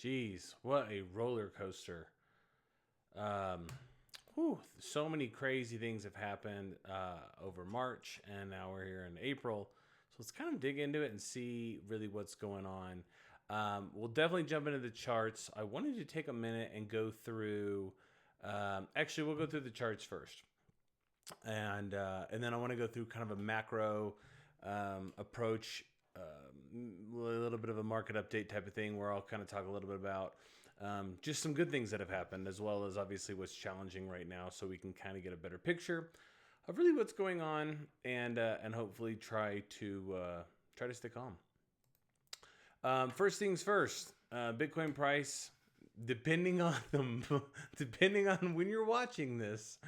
Jeez, what a roller coaster. Um, so many crazy things have happened over March, and now we're here in April. So let's kind of dig into it and see really what's going on. We'll definitely jump into the charts. I wanted to take a minute and go through. Actually, we'll go through the charts first, and then I want to go through kind of a macro approach, a little bit of a market update type of thing, where I'll kind of talk a little bit about just some good things that have happened, as well as obviously what's challenging right now, so we can kind of get a better picture of really what's going on, and hopefully try to stay calm. First things first, Bitcoin price, depending on depending on when you're watching this,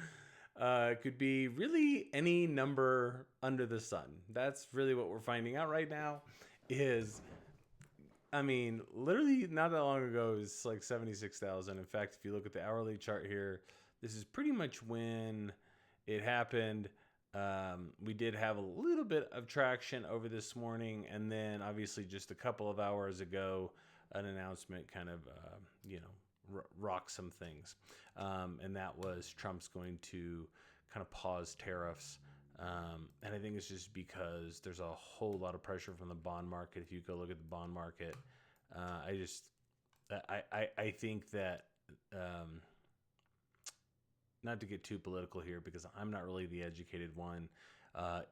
could be really any number under the sun. That's really what we're finding out right now. Literally not that long ago, it was like 76,000. In fact, if you look at the hourly chart here, this is pretty much when it happened. We did have a little bit of traction over this morning, and then obviously just a couple of hours ago, an announcement kind of, rock some things. And that was Trump's going to kind of pause tariffs. And I think it's just because there's a whole lot of pressure from the bond market. If you go look at the bond market, I think that, not to get too political here, because I'm not really the educated one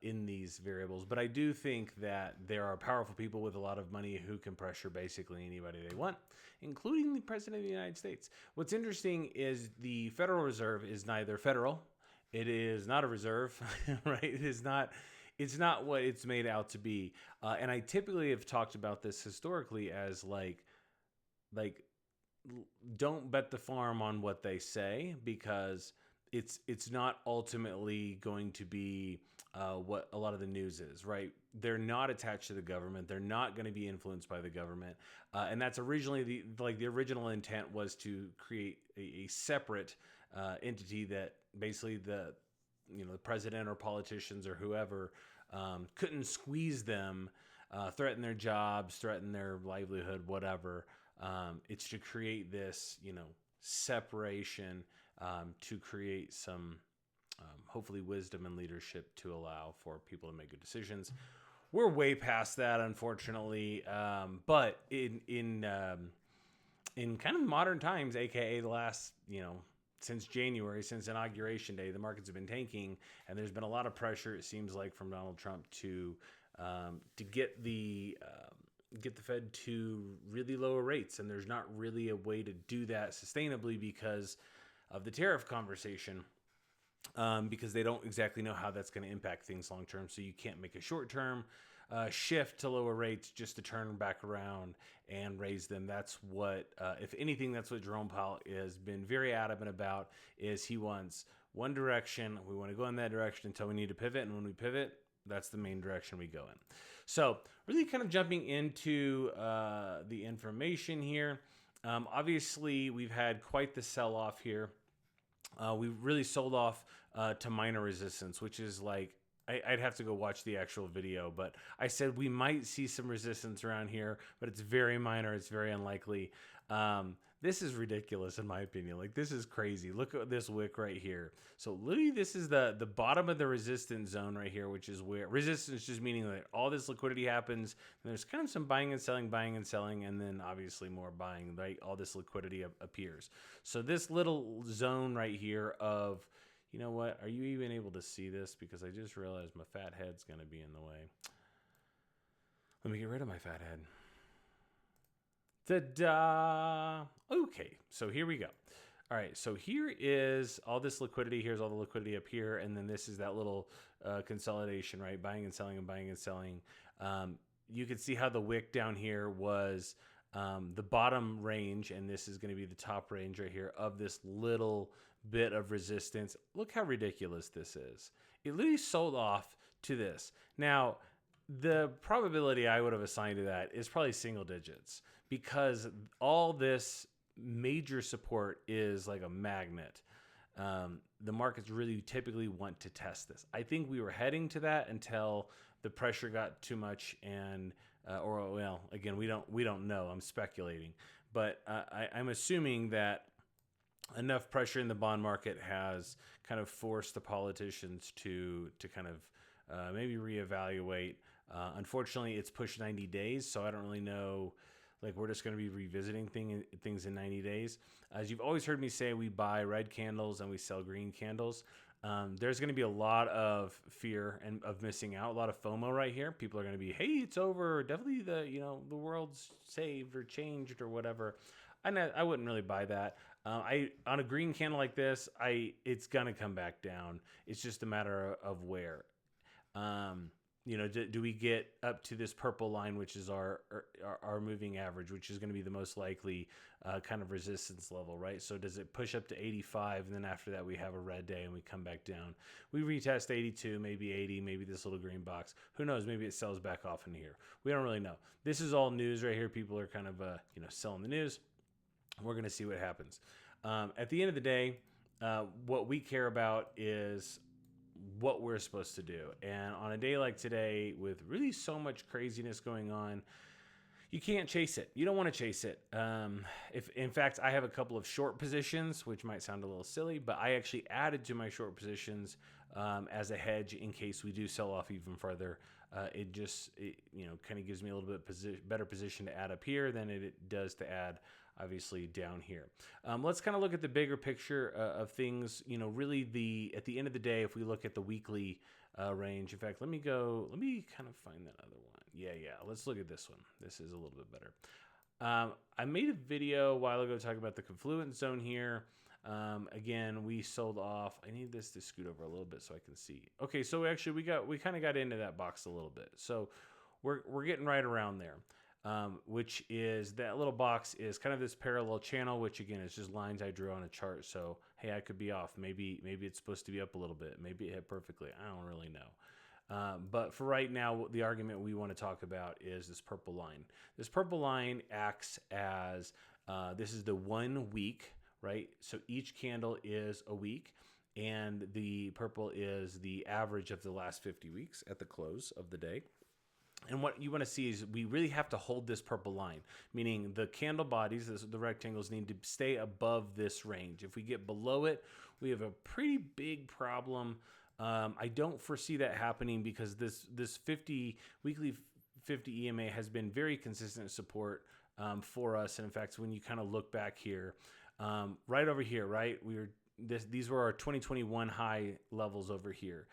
in these variables, but I do think that there are powerful people with a lot of money who can pressure basically anybody they want, including the president of the United States. What's interesting is the Federal Reserve is neither federal, it is not a reserve, right? It's not what it's made out to be. And I typically have talked about this historically as like don't bet the farm on what they say, because it's not ultimately going to be what a lot of the news is, right? They're not attached to the government. They're not going to be influenced by the government. And that's originally the original intent was to create a separate entity that basically the president or politicians or whoever couldn't squeeze them, threaten their jobs, threaten their livelihood, whatever. It's to create this, separation, to create some, hopefully, wisdom and leadership to allow for people to make good decisions. We're way past that, unfortunately. But in kind of modern times, aka the last, since January, since Inauguration Day, the markets have been tanking, and there's been a lot of pressure, it seems like, from Donald Trump to get the Fed to really lower rates. And there's not really a way to do that sustainably because of the tariff conversation, because they don't exactly know how that's going to impact things long term. So you can't make a short term shift to lower rates just to turn back around and raise them. That's what, if anything, that's what Jerome Powell has been very adamant about, is he wants one direction. We want to go in that direction until we need to pivot. And when we pivot, that's the main direction we go in. So really kind of jumping into the information here. Obviously, we've had quite the sell-off here. We really sold off to minor resistance, which is like, I'd have to go watch the actual video, but I said we might see some resistance around here, but it's very minor. It's very unlikely. This is ridiculous in my opinion. Like, this is crazy. Look at this wick right here. So literally this is the bottom of the resistance zone right here, which is where resistance just meaning that all this liquidity happens. And there's kind of some buying and selling, and then obviously more buying, right? All this liquidity appears. So this little zone right here of, you know what? Are you even able to see this? Because I just realized my fat head's going to be in the way. Let me get rid of my fat head. Ta-da! Okay, so here we go. All right, so here is all this liquidity. Here's all the liquidity up here. And then this is that little consolidation, right? Buying and selling and buying and selling. You can see how the wick down here was the bottom range, and this is going to be the top range right here of this little bit of resistance. Look how ridiculous this is. It literally sold off to this. Now, the probability I would have assigned to that is probably single digits, because all this major support is like a magnet. The markets really typically want to test this. I think we were heading to that until the pressure got too much and or well, again, we don't know. I'm speculating, but I'm assuming that enough pressure in the bond market has kind of forced the politicians to kind of maybe reevaluate. Unfortunately, it's pushed 90 days, so I don't really know. Like, we're just going to be revisiting things in 90 days. As you've always heard me say, we buy red candles and we sell green candles. There's going to be a lot of fear and of missing out, a lot of FOMO right here. People are going to be, hey, it's over. Definitely the world's saved or changed or whatever. I wouldn't really buy that. On a green candle like this, it's gonna come back down. It's just a matter of where. Do we get up to this purple line, which is our moving average, which is going to be the most likely kind of resistance level, right? So does it push up to 85, and then after that we have a red day and we come back down? We retest 82, maybe 80, maybe this little green box. Who knows? Maybe it sells back off in here. We don't really know. This is all news right here. People are kind of selling the news. We're going to see what happens. At the end of the day, what we care about is what we're supposed to do. And on a day like today, with really so much craziness going on, you can't chase it. You don't want to chase it. If in fact, I have a couple of short positions, which might sound a little silly, but I actually added to my short positions as a hedge in case we do sell off even further. It kind of gives me a little bit better position to add up here than it does to add obviously down here. Let's kind of look at the bigger picture of things. Really at the end of the day, if we look at the weekly range, in fact, let me kind of find that other one. Yeah. Let's look at this one. This is a little bit better. I made a video a while ago talking about the confluence zone here. Again, we sold off. I need this to scoot over a little bit so I can see. Okay, so actually we kind of got into that box a little bit. So we're getting right around there. Which is that little box is kind of this parallel channel, which again is just lines I drew on a chart. So hey, I could be off. Maybe it's supposed to be up a little bit. Maybe it hit perfectly. I don't really know. But for right now, the argument we want to talk about is this purple line. This purple line acts as this is the 1 week, right? So each candle is a week, and the purple is the average of the last 50 weeks at the close of the day. And what you want to see is we really have to hold this purple line, meaning the candle bodies, the rectangles, need to stay above this range. If we get below it, we have a pretty big problem. I don't foresee that happening because this weekly 50 EMA has been very consistent support for us. And in fact, when you kind of look back here, right over here, right, these were our 2021 high levels over here,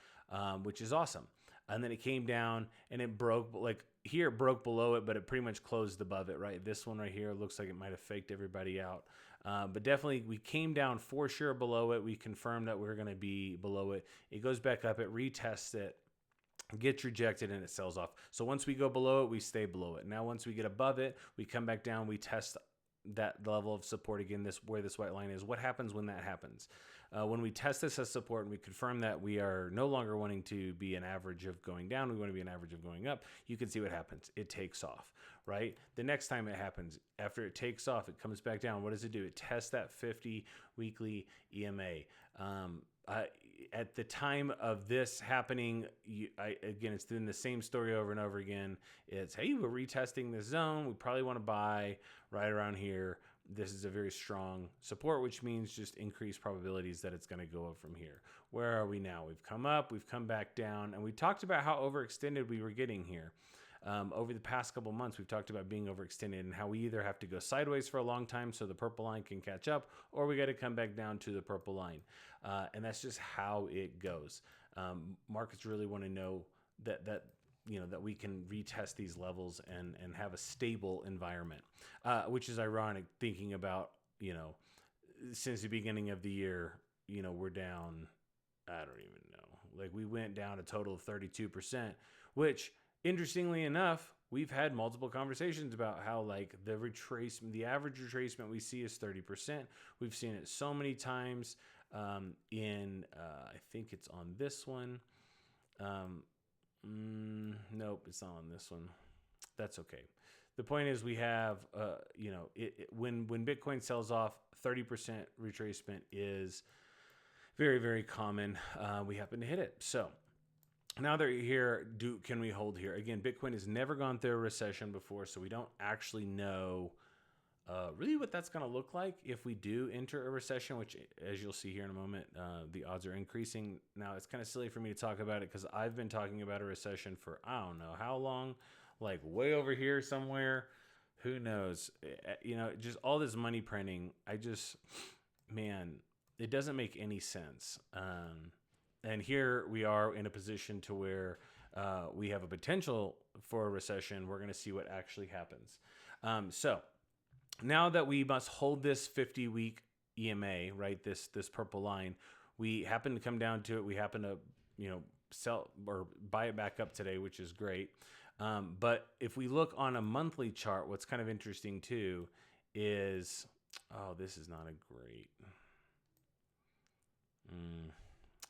which is awesome. And then it came down and it broke, like here it broke below it, but it pretty much closed above it, right? This one right here looks like it might have faked everybody out. But definitely we came down for sure below it. We confirmed that we're going to be below it. It goes back up, it retests it, gets rejected, and it sells off. So once we go below it, we stay below it. Now, once we get above it, we come back down, we test that level of support again, where this white line is. What happens when that happens? When we test this as support and we confirm that we are no longer wanting to be an average of going down, we want to be an average of going up, you can see what happens. It takes off, right? The next time it happens, after it takes off, it comes back down. What does it do? It tests that 50 weekly EMA. At the time of this happening, again, it's doing the same story over and over again. It's, hey, we're retesting this zone. We probably want to buy right around here. This is a very strong support, which means just increased probabilities that it's going to go up from here. Where are we now? We've come up, we've come back down, and we talked about how overextended we were getting here. Over the past couple months, we've talked about being overextended and how we either have to go sideways for a long time so the purple line can catch up, or we got to come back down to the purple line. And that's just how it goes. Markets really want to know that we can retest these levels and have a stable environment, which is ironic thinking about, since the beginning of the year, we're down, I don't even know, like we went down a total of 32%, which interestingly enough, we've had multiple conversations about how like the average retracement we see is 30%. We've seen it so many times I think it's on this one. Nope, it's not on this one. That's okay. The point is we have, when Bitcoin sells off, 30% retracement is very, very common. We happen to hit it. So now they're here. Can we hold here? Again, Bitcoin has never gone through a recession before, so we don't actually know really what that's going to look like if we do enter a recession, which, as you'll see here in a moment, the odds are increasing. Now, it's kind of silly for me to talk about it because I've been talking about a recession for I don't know how long, like way over here somewhere. Who knows? Just all this money printing. Man, it doesn't make any sense. And here we are in a position to where we have a potential for a recession. We're going to see what actually happens. So now that we must hold this 50-week EMA, right? This purple line, we happen to come down to it. We happen to, sell or buy it back up today, which is great. But if we look on a monthly chart, what's kind of interesting too is, this is not a great.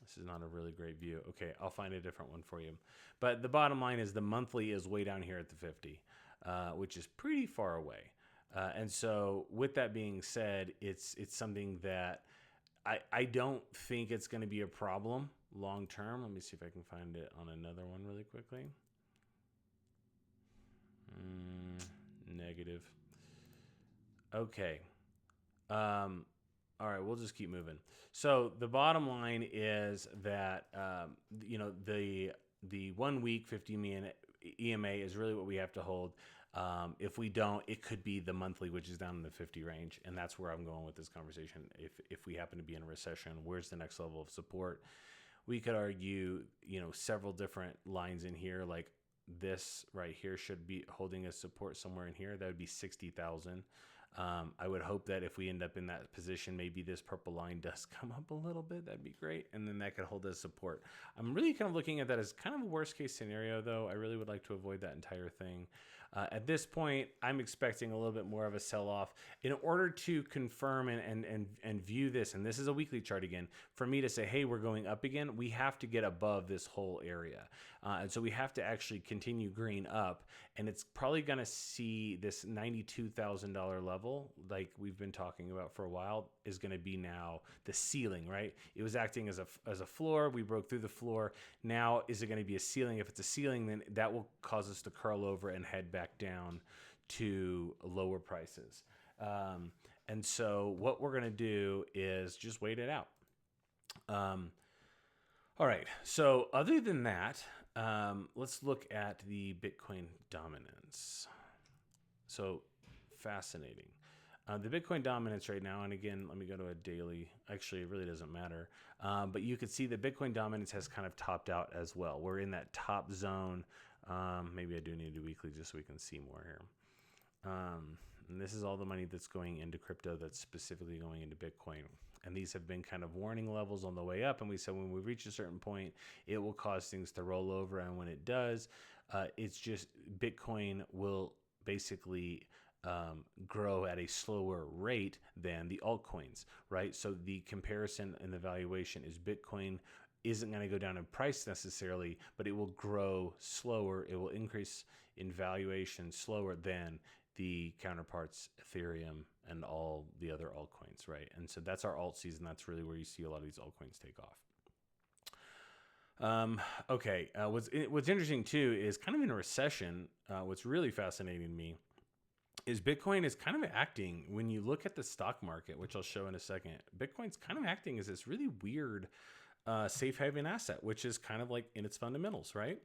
This is not a really great view. Okay, I'll find a different one for you. But the bottom line is the monthly is way down here at the 50, which is pretty far away. And so with that being said, it's something that I don't think it's going to be a problem long term. Let me see if I can find it on another one really quickly. Negative. Okay. All right, we'll just keep moving. So the bottom line is that the 1 week 50 million EMA is really what we have to hold. If we don't, it could be the monthly, which is down in the 50 range, and that's where I'm going with this conversation. If we happen to be in a recession, where's the next level of support? We could argue, several different lines in here, like this right here should be holding a support somewhere in here. That would be 60,000. I would hope that if we end up in that position, maybe this purple line does come up a little bit. That'd be great. And then that could hold as support. I'm really kind of looking at that as kind of a worst case scenario, though. I really would like to avoid that entire thing. At this point, I'm expecting a little bit more of a sell-off. In order to confirm and view this, and this is a weekly chart again, for me to say, hey, we're going up again, we have to get above this whole area. And so we have to actually continue green up, and it's probably going to see this $92,000 level, like we've been talking about for a while, is going to be now the ceiling, right? It was acting as a floor. We broke through the floor. Now, is it going to be a ceiling? If it's a ceiling, then that will cause us to curl over and head back down to lower prices. And so what we're going to do is just wait it out. All right. So other than that, let's look at the Bitcoin dominance. So fascinating. The Bitcoin dominance right now, and again, let me go to a daily. Actually, it really doesn't matter. But you can see that Bitcoin dominance has kind of topped out as well. We're in that top zone. Maybe I do need to do weekly just so we can see more here. And this is all the money that's going into crypto that's specifically going into Bitcoin. And these have been kind of warning levels on the way up. And we said when we reach a certain point, it will cause things to roll over. And when it does, it's just Bitcoin will basically grow at a slower rate than the altcoins, right? So the comparison and the valuation is Bitcoin isn't going to go down in price necessarily, but it will grow slower. It will increase in valuation slower than the counterparts, Ethereum, and all the other altcoins, right? And so that's our alt season. That's really where you see a lot of these altcoins take off. Okay. What's interesting too is kind of in a recession. What's really fascinating to me is Bitcoin is kind of acting, when you look at the stock market, which I'll show in a second, Bitcoin's kind of acting as this really weird safe haven asset, which is kind of like in its fundamentals, right?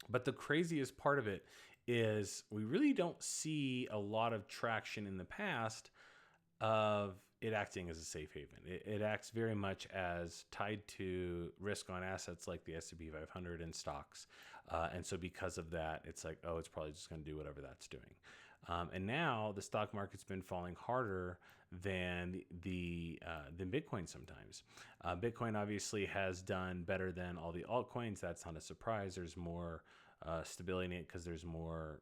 But the craziest part of it is we really don't see a lot of traction in the past of it acting as a safe haven. It acts very much as tied to risk on assets like the S&P 500 and stocks. And so because of that, it's like, oh, it's probably just going to do whatever that's doing. And now the stock market's been falling harder than than Bitcoin sometimes. Bitcoin obviously has done better than all the altcoins. That's not a surprise. There's more stability in it because there's more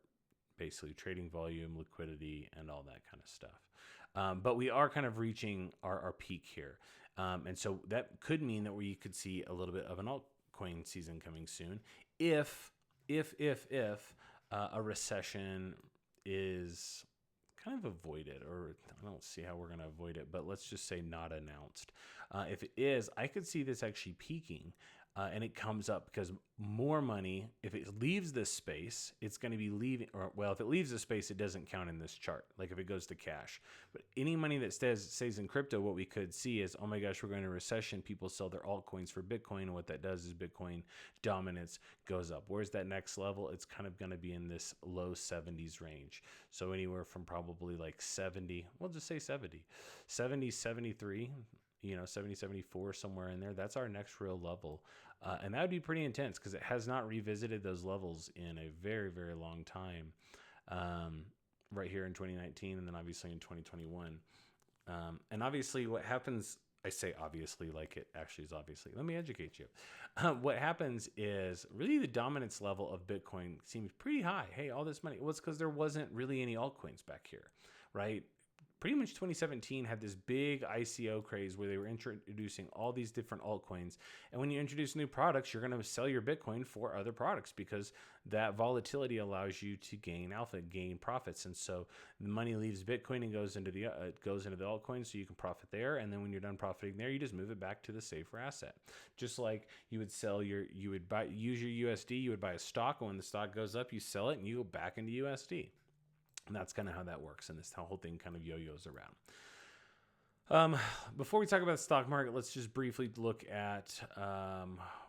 basically trading volume, liquidity, and all that kind of stuff. But we are kind of reaching our peak here. And so that could mean that we could see a little bit of an altcoin season coming soon if a recession is kind of avoided, or I don't see how we're going to avoid it, but let's just say not announced. If it is, I could see this actually peaking and it comes up because more money, if it leaves this space, it's going to be leaving, or well, if it leaves the space, it doesn't count in this chart, like if it goes to cash. But any money that stays in crypto, what we could see is, oh my gosh, we're going to recession. People sell their altcoins for Bitcoin, and what that does is Bitcoin dominance goes up. Where's that next level? It's kind of going to be in this low 70s range. So anywhere from probably like 70, we'll just say 70, 73, 70, 74, somewhere in there. That's our next real level. And that would be pretty intense because it has not revisited those levels in a very, very long time. Right here in 2019, and then obviously in 2021. And obviously what happens, I say obviously like it actually is obviously. Let me educate you. What happens is really the dominance level of Bitcoin seems pretty high. Hey, all this money. Well, it's because there wasn't really any altcoins back here, right? Pretty much 2017 had this big ICO craze where they were introducing all these different altcoins. And when you introduce new products, you're going to sell your Bitcoin for other products because that volatility allows you to gain alpha, gain profits. And so the money leaves Bitcoin and goes into the altcoins, so you can profit there. And then when you're done profiting there, you just move it back to the safer asset. Just like you would use your USD, you would buy a stock, and when the stock goes up, you sell it and you go back into USD. And that's kind of how that works. And this whole thing kind of yo-yos around. Before we talk about the stock market, let's just briefly look at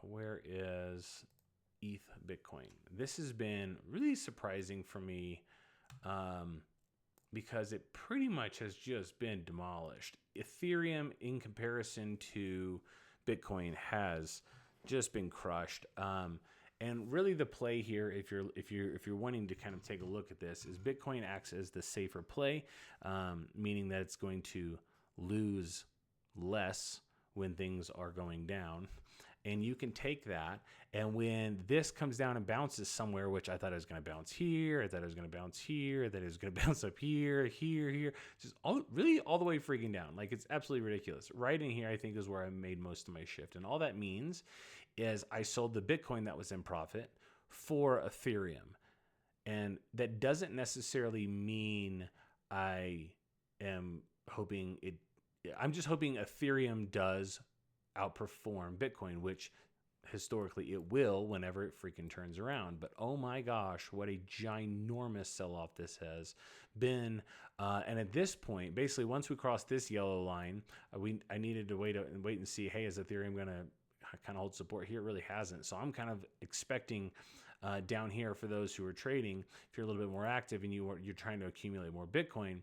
where is ETH Bitcoin. This has been really surprising for me because it pretty much has just been demolished. Ethereum, in comparison to Bitcoin, has just been crushed. And really the play here, if you're wanting to kind of take a look at this, is Bitcoin acts as the safer play, meaning that it's going to lose less when things are going down. And you can take that, and when this comes down and bounces somewhere, which I thought it was going to bounce here, I thought it was going to bounce here, I thought it was going to bounce up here, just all the way freaking down. Like, it's absolutely ridiculous. Right in here, I think, is where I made most of my shift. And all that means is I sold the Bitcoin that was in profit for Ethereum. And that doesn't necessarily mean I am hoping it. I'm just hoping Ethereum does outperform Bitcoin, which historically it will whenever it freaking turns around. But oh my gosh, what a ginormous sell-off this has been. And at this point, basically once we cross this yellow line, I needed to wait and see, hey, is Ethereum going to kind of hold support here? It really hasn't. So I'm kind of expecting down here, for those who are trading, if you're a little bit more active and you're trying to accumulate more Bitcoin,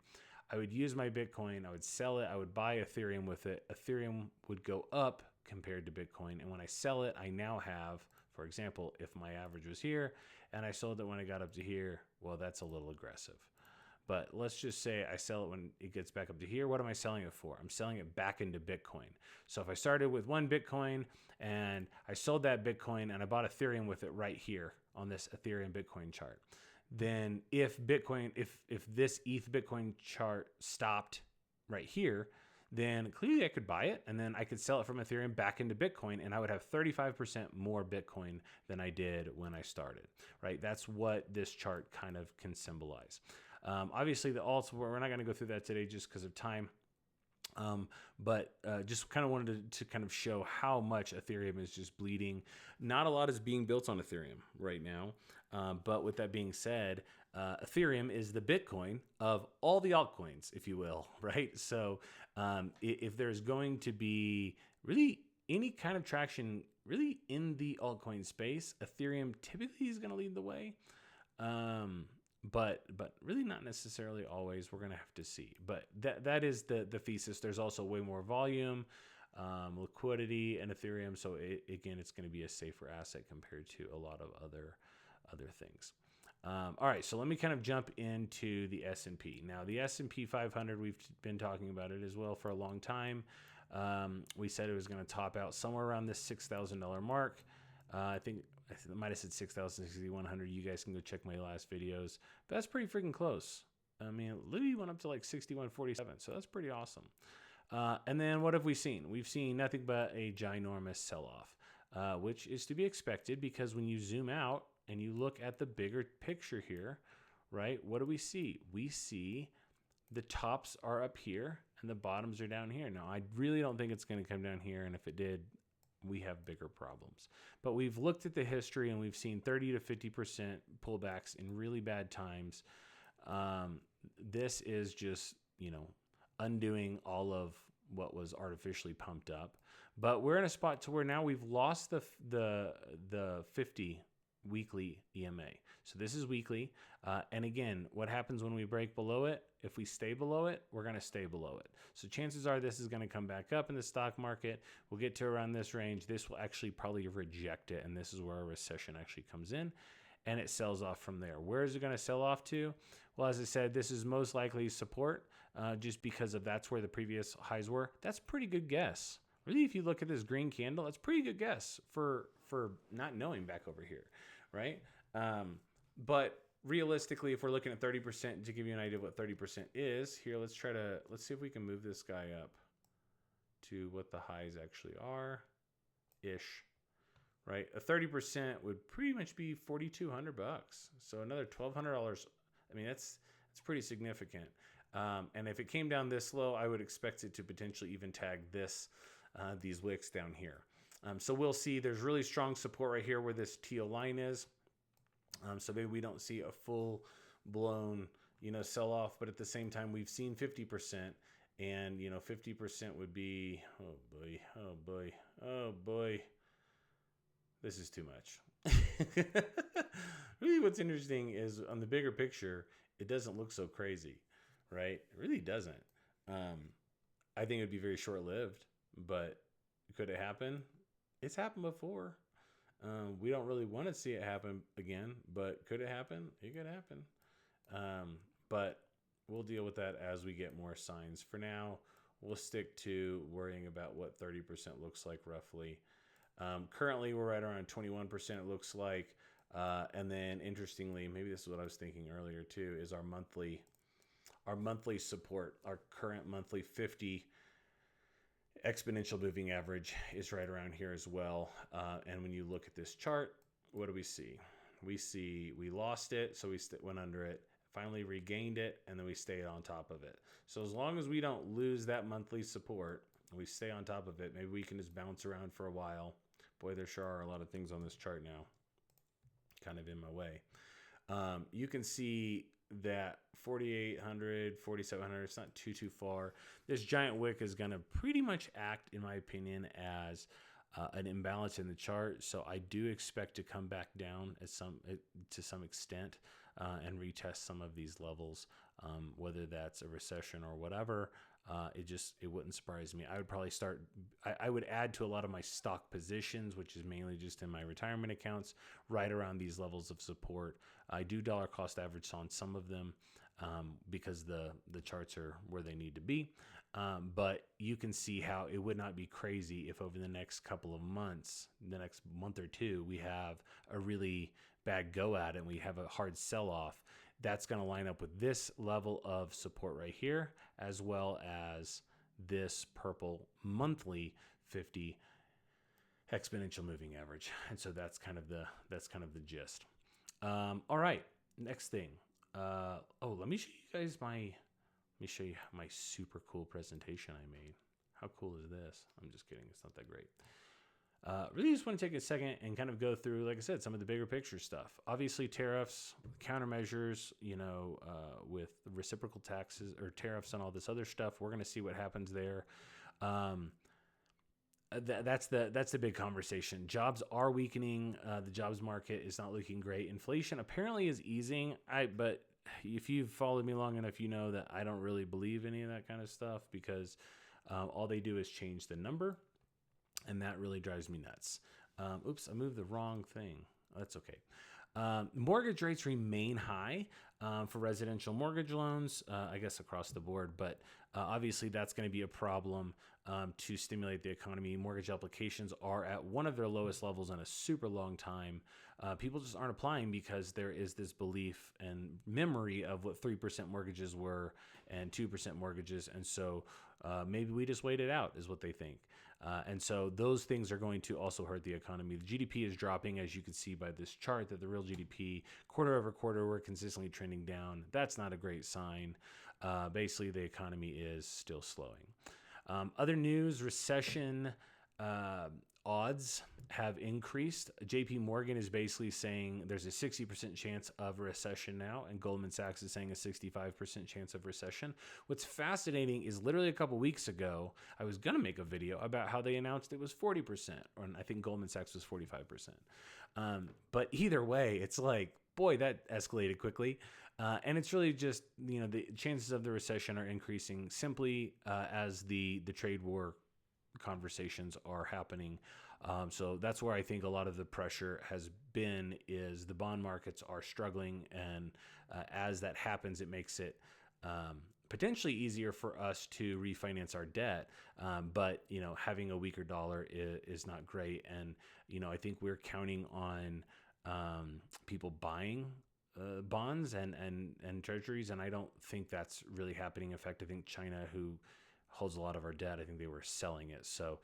I would use my Bitcoin, I would sell it, I would buy Ethereum with it. Ethereum would go up compared to Bitcoin. And when I sell it, I now have, for example, if my average was here and I sold it when I got up to here, well, that's a little aggressive. But let's just say I sell it when it gets back up to here. What am I selling it for? I'm selling it back into Bitcoin. So if I started with one Bitcoin and I sold that Bitcoin and I bought Ethereum with it right here on this Ethereum Bitcoin chart, then if this ETH Bitcoin chart stopped right here, then clearly I could buy it and then I could sell it from Ethereum back into Bitcoin, and I would have 35% more Bitcoin than I did when I started, right? That's what this chart kind of can symbolize. Obviously the alts, we're not going to go through that today just because of time. But just kind of wanted to kind of show how much Ethereum is just bleeding. Not a lot is being built on Ethereum right now. But with that being said, Ethereum is the Bitcoin of all the altcoins, if you will, right? So if there's going to be really any kind of traction really in the altcoin space, Ethereum typically is going to lead the way. But really not necessarily always. We're going to have to see. But that is the thesis. There's also way more volume, liquidity in Ethereum. So again, it's going to be a safer asset compared to a lot of other things. All right, so let me kind of jump into the S&P. Now, the S&P 500, we've been talking about it as well for a long time. We said it was going to top out somewhere around this $6,000 mark. I might have said 6,000, 6,100. You guys can go check my last videos. But that's pretty freaking close. I mean, it literally went up to like 6147, so that's pretty awesome. And then what have we seen? We've seen nothing but a ginormous sell-off, which is to be expected because when you zoom out and you look at the bigger picture here, right, what do we see? We see the tops are up here and the bottoms are down here. Now, I really don't think it's going to come down here, and if it did, we have bigger problems. But we've looked at the history and we've seen 30 to 50% pullbacks in really bad times. This is just, undoing all of what was artificially pumped up. But we're in a spot to where now we've lost the 50 weekly EMA. So this is weekly. And again, what happens when we break below it? If we stay below it, we're going to stay below it. So chances are this is going to come back up in the stock market. We'll get to around this range. This will actually probably reject it. And this is where a recession actually comes in and it sells off from there. Where is it going to sell off to? Well, as I said, this is most likely support just because of that's where the previous highs were. That's a pretty good guess. Really, if you look at this green candle, that's a pretty good guess for not knowing back over here, right? But realistically, if we're looking at 30%, to give you an idea of what 30% is, here, let's see if we can move this guy up to what the highs actually are, ish, right? A 30% would pretty much be $4,200. So another $1,200. I mean, that's pretty significant. And if it came down this low, I would expect it to potentially even tag these wicks down here. So we'll see. There's really strong support right here where this teal line is. So maybe we don't see a full-blown, sell-off, but at the same time, we've seen 50%, and 50% would be, oh boy, this is too much. Really, what's interesting is on the bigger picture, it doesn't look so crazy, right? It really doesn't. I think it would be very short-lived, but could it happen? It's happened before. We don't really want to see it happen again, but could it happen? It could happen. But we'll deal with that as we get more signs. For now, we'll stick to worrying about what 30% looks like roughly. Currently, we're right around 21%, it looks like. And then interestingly, maybe this is what I was thinking earlier too, is our monthly support, our current monthly 50 exponential moving average is right around here as well. And when you look at this chart, what do we see? We lost it, so we went under it, finally regained it, and then we stayed on top of it. So as long as we don't lose that monthly support, we stay on top of it, maybe we can just bounce around for a while. Boy, there sure are a lot of things on this chart now, kind of in my way. You can see that 4,800, 4,700, it's not too far. This giant wick is going to pretty much act, in my opinion, as an imbalance in the chart. So I do expect to come back down to some extent and retest some of these levels, whether that's a recession or whatever. It wouldn't surprise me. I would probably I would add to a lot of my stock positions, which is mainly just in my retirement accounts, right around these levels of support. I do dollar cost average on some of them because the charts are where they need to be. But you can see how it would not be crazy if over the next couple of months, the next month or two, we have a really bad go at it and we have a hard sell off. That's going to line up with this level of support right here, as well as this purple monthly 50 exponential moving average. And so that's kind of the gist. All right, next thing. Let me show you my super cool presentation I made. How cool is this? I'm just kidding. It's not that great. Really just want to take a second and kind of go through, like I said, some of the bigger picture stuff. Obviously, tariffs, countermeasures, with reciprocal taxes or tariffs and all this other stuff. We're going to see what happens there. That's the big conversation. Jobs are weakening. The jobs market is not looking great. Inflation apparently is easing. But if you've followed me long enough, you know that I don't really believe any of that kind of stuff because all they do is change the number. And that really drives me nuts. Oops, I moved the wrong thing. That's okay. Mortgage rates remain high for residential mortgage loans, I guess across the board. But obviously, that's going to be a problem to stimulate the economy. Mortgage applications are at one of their lowest levels in a super long time. People just aren't applying because there is this belief and memory of what 3% mortgages were and 2% mortgages. And so maybe we just wait it out is what they think. And so those things are going to also hurt the economy. The GDP is dropping, as you can see by this chart, that the real GDP quarter over quarter, we're consistently trending down. That's not a great sign. Basically, the economy is still slowing. Other news, recession. odds have increased. JP Morgan is basically saying there's a 60% chance of a recession now, and Goldman Sachs is saying a 65% chance of recession. What's fascinating is literally a couple weeks ago, I was going to make a video about how they announced it was 40%, or I think Goldman Sachs was 45%. But either way, it's like, boy, that escalated quickly. And it's really just, the chances of the recession are increasing simply as the trade war conversations are happening. So that's where I think a lot of the pressure has been, is the bond markets are struggling. And as that happens, it makes it potentially easier for us to refinance our debt. But, having a weaker dollar is not great. And, I think we're counting on people buying bonds and treasuries. And I don't think that's really happening. In fact, I think China, who holds a lot of our debt, I think they were selling it. So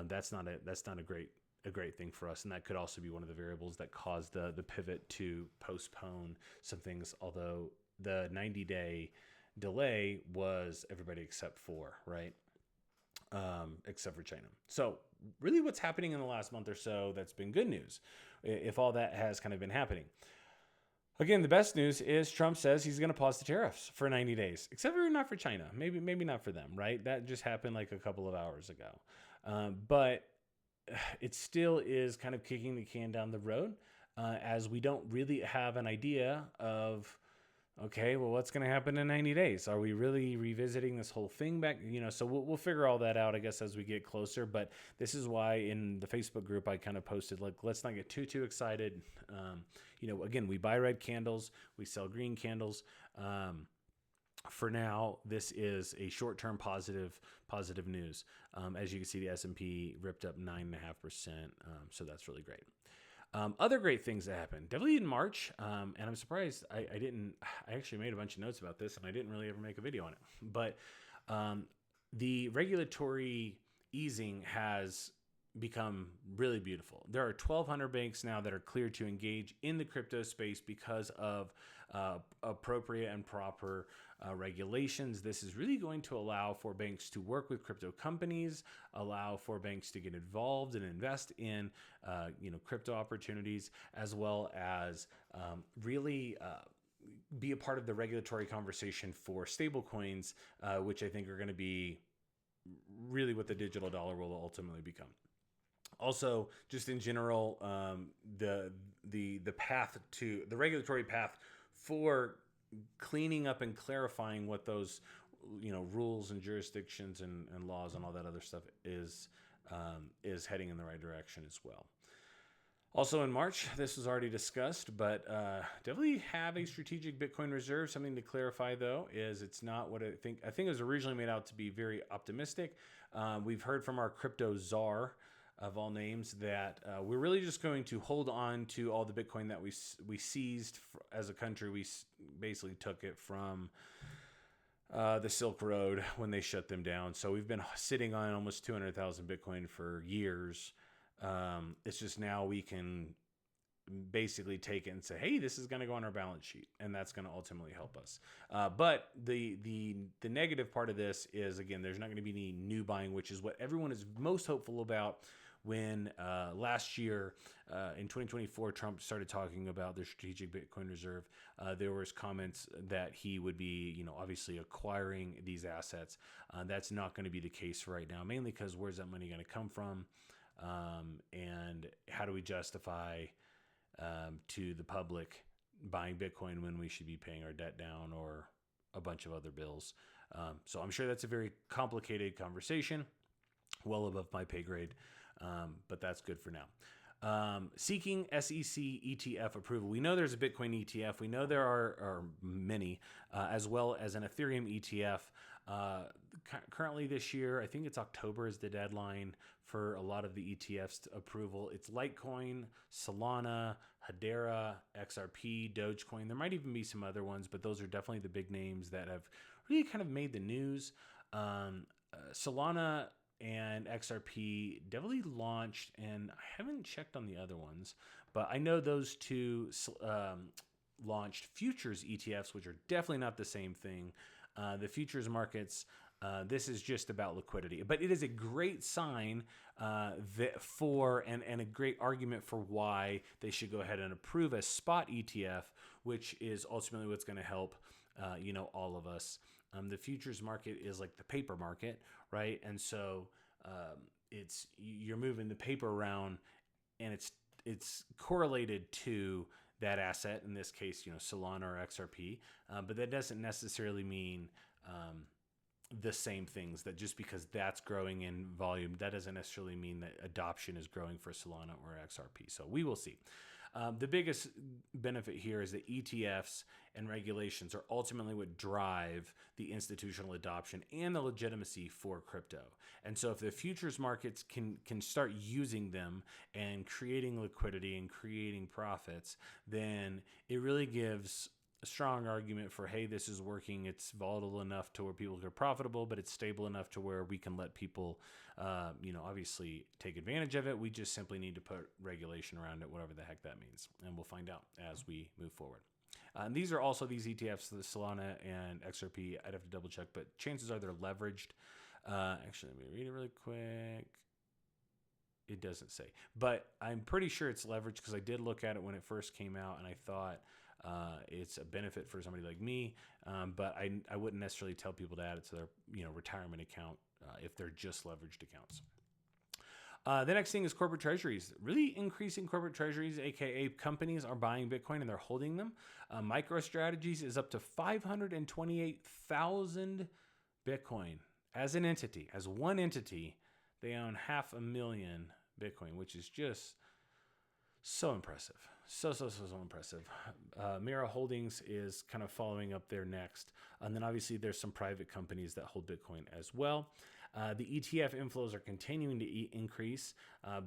that's not a great thing for us. And that could also be one of the variables that caused the pivot to postpone some things. Although the 90-day delay was everybody except for, right? Except for China. So really what's happening in the last month or so that's been good news, if all that has kind of been happening. Again, the best news is Trump says he's going to pause the tariffs for 90 days, except for not for China. Maybe not for them, right? That just happened like a couple of hours ago. But it still is kind of kicking the can down the road as we don't really have an idea of, okay, well, what's going to happen in 90 days? Are we really revisiting this whole thing back? So we'll figure all that out, I guess, as we get closer. But this is why in the Facebook group, I kind of posted, like, let's not get too excited. Again, we buy red candles, we sell green candles. For now, this is a short-term positive news. As you can see, the S&P ripped up 9.5%. So that's really great. Other great things that happened, definitely in March, and I'm surprised I actually made a bunch of notes about this, and I didn't really ever make a video on it. But the regulatory easing has become really beautiful. There are 1,200 banks now that are cleared to engage in the crypto space because of appropriate and proper regulations. This is really going to allow for banks to work with crypto companies, allow for banks to get involved and invest in crypto opportunities, as well as really be a part of the regulatory conversation for stablecoins, which I think are going to be really what the digital dollar will ultimately become. Also, just in general, the path to the regulatory path for cleaning up and clarifying what those rules and jurisdictions and laws and all that other stuff is heading in the right direction as well. Also in March, this was already discussed, but definitely have a strategic Bitcoin reserve. Something to clarify, though, is it's not what I think. I think it was originally made out to be very optimistic. We've heard from our crypto czar, of all names, that we're really just going to hold on to all the Bitcoin that we seized as a country. We basically took it from the Silk Road when they shut them down. So we've been sitting on almost 200,000 Bitcoin for years. It's just now we can basically take it and say, hey, this is going to go on our balance sheet, and that's going to ultimately help us. But the negative part of this is, again, there's not going to be any new buying, which is what everyone is most hopeful about. When last year in 2024, Trump started talking about the strategic Bitcoin reserve, there was comments that he would be, obviously acquiring these assets. That's not going to be the case right now, mainly because where's that money going to come from? And how do we justify to the public buying Bitcoin when we should be paying our debt down or a bunch of other bills? So I'm sure that's a very complicated conversation, well above my pay grade. But that's good for now. Seeking SEC ETF approval. We know there's a Bitcoin ETF. We know there are many, as well as an Ethereum ETF. Currently this year, I think it's October is the deadline for a lot of the ETFs to approval. It's Litecoin, Solana, Hedera, XRP, Dogecoin. There might even be some other ones, but those are definitely the big names that have really kind of made the news. Solana and XRP definitely launched, and I haven't checked on the other ones, but I know those two launched futures ETFs, which are definitely not the same thing. The futures markets This is just about liquidity, but it is a great sign and a great argument for why they should go ahead and approve a spot ETF, which is ultimately what's going to help all of us. The futures market is like the paper market, right? And so you're moving the paper around, and it's correlated to that asset, in this case, Solana or XRP, but that doesn't necessarily mean the same things. That just because that's growing in volume, that doesn't necessarily mean that adoption is growing for Solana or XRP. So we will see. The biggest benefit here is that ETFs and regulations are ultimately what drive the institutional adoption and the legitimacy for crypto. And so if the futures markets can start using them and creating liquidity and creating profits, then it really gives a strong argument for, hey, this is working. It's volatile enough to where people are profitable, but it's stable enough to where we can let people, obviously take advantage of it. We just simply need to put regulation around it, whatever the heck that means. And we'll find out as we move forward. And these are also these ETFs, the Solana and XRP. I'd have to double check, but chances are they're leveraged. Actually, let me read it really quick. It doesn't say, but I'm pretty sure it's leveraged because I did look at it when it first came out, and I thought it's a benefit for somebody like me, but I wouldn't necessarily tell people to add it to their retirement account if they're just leveraged accounts. The next thing is corporate treasuries. Really increasing corporate treasuries, aka companies are buying Bitcoin and they're holding them. MicroStrategies is up to 528,000 Bitcoin as an entity, as one entity. They own 500,000 Bitcoin, which is just so impressive. So impressive. Mira Holdings is kind of following up there next. And then obviously there's some private companies that hold Bitcoin as well. The ETF inflows are continuing to increase.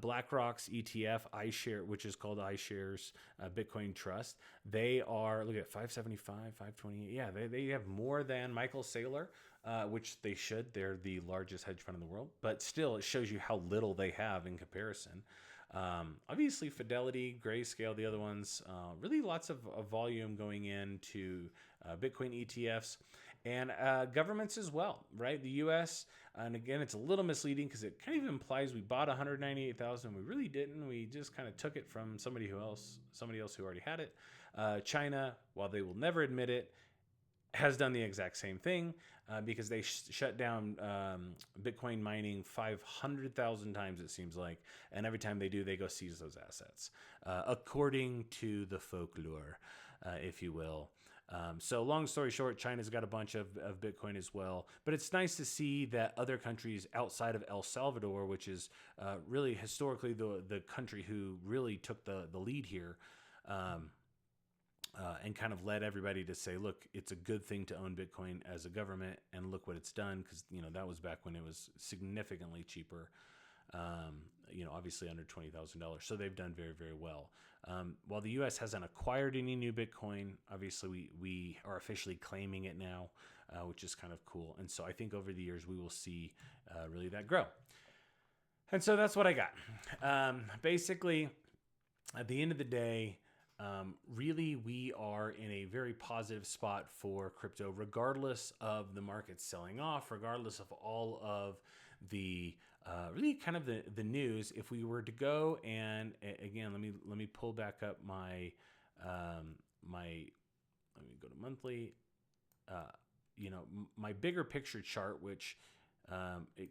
BlackRock's ETF, iShare, which is called iShares Bitcoin Trust, they are, look at 575, 528. Yeah, they have more than Michael Saylor, which they should. They're the largest hedge fund in the world. But still, it shows you how little they have in comparison. Obviously, Fidelity, Grayscale, the other ones, really lots of volume going into Bitcoin ETFs. And governments as well, right? The U.S., and again, it's a little misleading because it kind of implies we bought 198,000. We really didn't. We just kind of took it from somebody else who already had it. China, while they will never admit it, has done the exact same thing because they shut down Bitcoin mining 500,000 times, it seems like. And every time they do, they go seize those assets, according to the folklore, if you will. So long story short, China's got a bunch of Bitcoin as well. But it's nice to see that other countries outside of El Salvador, which is really historically the country who really took the lead here, and kind of led everybody to say, look, it's a good thing to own Bitcoin as a government, and look what it's done, because that was back when it was significantly cheaper. Obviously under $20,000. So they've done very, very well. While the U.S. hasn't acquired any new Bitcoin, obviously we are officially claiming it now, which is kind of cool. And so I think over the years we will see really that grow. And so that's what I got. Basically, at the end of the day, really we are in a very positive spot for crypto, regardless of the market selling off, regardless of all of the really kind of the news. If we were to go and again, let me pull back up my let me go to monthly, my bigger picture chart, which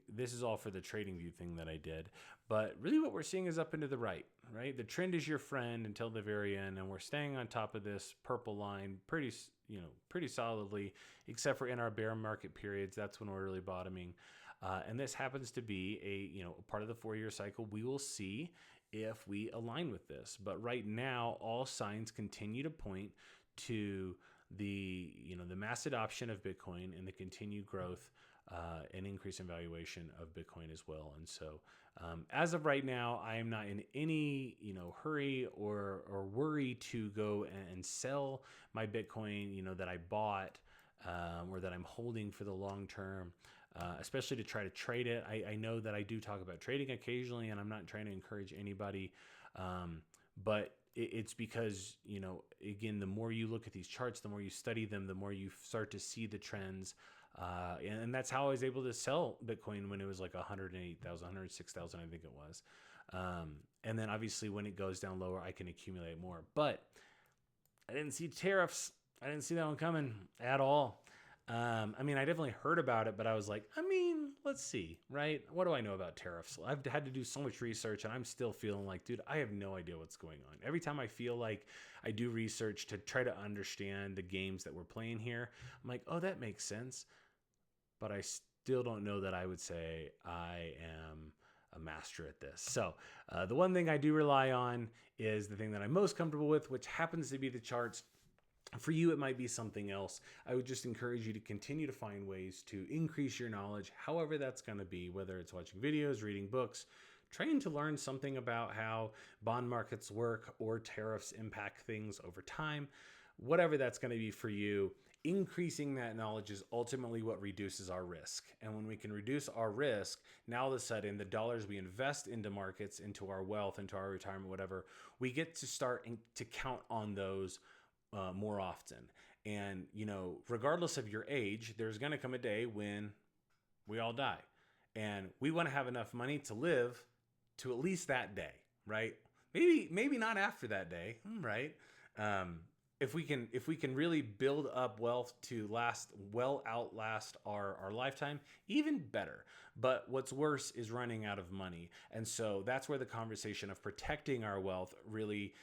this is all for the trading view thing that I did, but really what we're seeing is up and to the right? The trend is your friend until the very end, and we're staying on top of this purple line pretty solidly, except for in our bear market periods. That's when we're really bottoming. And this happens to be a part of the 4-year cycle. We will see if we align with this. But right now, all signs continue to point to the mass adoption of Bitcoin and the continued growth and increase in valuation of Bitcoin as well. And so as of right now, I am not in any hurry or worry to go and sell my Bitcoin that I bought or that I'm holding for the long term. Especially to try to trade it. I know that I do talk about trading occasionally, and I'm not trying to encourage anybody. But it's because, again, the more you look at these charts, the more you study them, the more you start to see the trends. And that's how I was able to sell Bitcoin when it was like 108,000, 106,000, I think it was. And then obviously when it goes down lower, I can accumulate more. But I didn't see tariffs. I didn't see that one coming at all. I mean, I definitely heard about it, but I was like, I mean, let's see, right? What do I know about tariffs? I've had to do so much research, and I'm still feeling like, dude, I have no idea what's going on. Every time I feel like I do research to try to understand the games that we're playing here, I'm like, oh, that makes sense. But I still don't know that I would say I am a master at this. So the one thing I do rely on is the thing that I'm most comfortable with, which happens to be the charts. For you, it might be something else. I would just encourage you to continue to find ways to increase your knowledge, however that's going to be, whether it's watching videos, reading books, trying to learn something about how bond markets work or tariffs impact things over time, whatever that's going to be for you. Increasing that knowledge is ultimately what reduces our risk. And when we can reduce our risk, now all of a sudden, the dollars we invest into markets, into our wealth, into our retirement, whatever, we get to start to count on those more often. And, regardless of your age, there's going to come a day when we all die. And we want to have enough money to live to at least that day, right? Maybe not after that day, right? If we can really build up wealth to outlast our lifetime, even better. But what's worse is running out of money. And so that's where the conversation of protecting our wealth really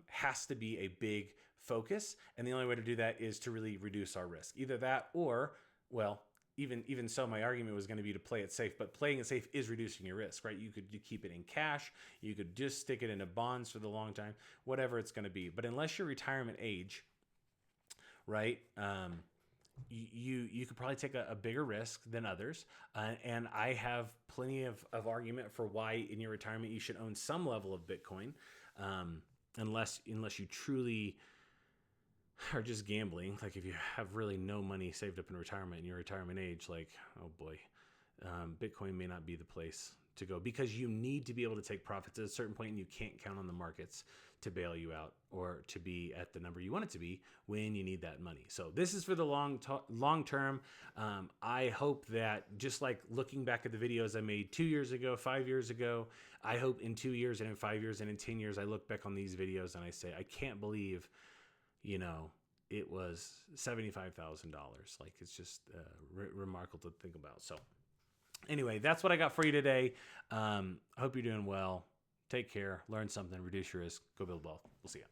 has to be a big focus. And the only way to do that is to really reduce our risk. Either that or, well, even so, my argument was going to be to play it safe, but playing it safe is reducing your risk, right? You keep it in cash, you could just stick it into bonds for the long time, whatever it's going to be. But unless you're retirement age, right, you could probably take a bigger risk than others. And I have plenty of argument for why in your retirement you should own some level of Bitcoin, unless you truly are just gambling. Like if you have really no money saved up in retirement in your retirement age, like, oh boy, Bitcoin may not be the place to go, because you need to be able to take profits at a certain point, and you can't count on the markets to bail you out or to be at the number you want it to be when you need that money. So this is for the long term. I hope that, just like looking back at the videos I made 2 years ago, 5 years ago, I hope in 2 years and in 5 years and in 10 years, I look back on these videos and I say, I can't believe it was $75,000. Like, it's just remarkable to think about. So anyway, that's what I got for you today. I hope you're doing well. Take care, learn something, reduce your risk, go build wealth. We'll see you.